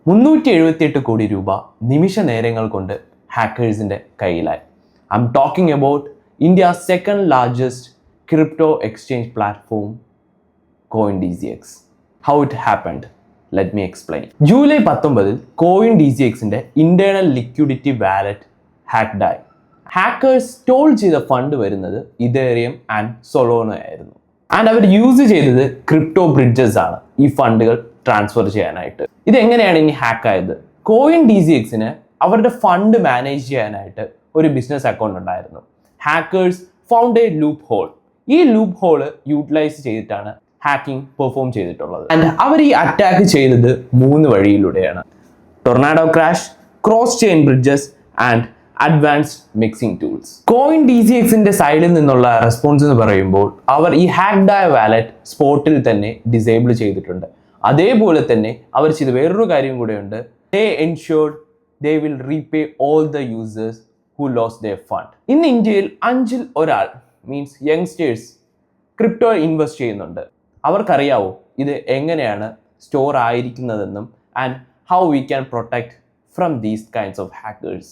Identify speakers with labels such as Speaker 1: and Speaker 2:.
Speaker 1: 378 കോടി രൂപ നിമിഷ നേരങ്ങൾ കൊണ്ട് ഹാക്കേഴ്സിന്റെ കയ്യിലായി. I'm talking about India's second largest crypto exchange platform CoinDCX. How it happened? Let me explain. July 19 CoinDCXന്റെ ഇന്റേണൽ ലിക്വിഡിറ്റി വാലറ്റ് ഹാക്ഡ് ആയി. ഹാക്കേഴ്സ് സ്റ്റോൾ ചെയ്ത ഫണ്ട് വരുന്നത് ഇതേറിയം ആൻഡ് സൊളോണോ ആയിരുന്നു. ആൻഡ് അവർ യൂസ് ചെയ്തത് ക്രിപ്റ്റോ ബ്രിഡ്ജസ് ആണ് ഈ ഫണ്ടുകൾ ട്രാൻസ്ഫർ ചെയ്യാനായിട്ട്. ഇതെങ്ങനെയാണ് ഇനി ഹാക്ക് ആയത്? CoinDCXന് അവരുടെ ഫണ്ട് മാനേജ് ചെയ്യാനായിട്ട് ഒരു ബിസിനസ് അക്കൗണ്ട് ഉണ്ടായിരുന്നു. Hackers found a loop hole. ഈ ലൂപ്പ് ഹോള് യൂട്ടിലൈസ് ചെയ്തിട്ടാണ് ഹാക്കിംഗ് പെർഫോം ചെയ്തിട്ടുള്ളത്. ആൻഡ് അവർ ഈ അറ്റാക്ക് ചെയ്തത് 3 വഴിയിലൂടെയാണ്: Tornado crash, cross chain bridges and advanced mixing tools. CoinDCXന്റെ സൈഡിൽ നിന്നുള്ള റെസ്പോൺസ് എന്ന് പറയുമ്പോൾ അവർ ഈ ഹാക്ഡ് ആയ വാലറ്റ് സ്പോട്ടിൽ തന്നെ ഡിസേബിൾ ചെയ്തിട്ടുണ്ട്. അതേപോലെ തന്നെ അവർ ചെയ്ത വേറൊരു കാര്യം കൂടെയുണ്ട്. They ensured they will repay all the users who lost their fund. ഇന്ന് ഇന്ത്യയിൽ 5-ൽ 1 മീൻസ് യങ്സ്റ്റേഴ്സ് ക്രിപ്റ്റോ ഇൻവെസ്റ്റ് ചെയ്യുന്നുണ്ട്. അവർക്കറിയാവോ ഇത് എങ്ങനെയാണ് സ്റ്റോർ ആയിരിക്കുന്നതെന്നും and how we can protect from these kinds of hackers.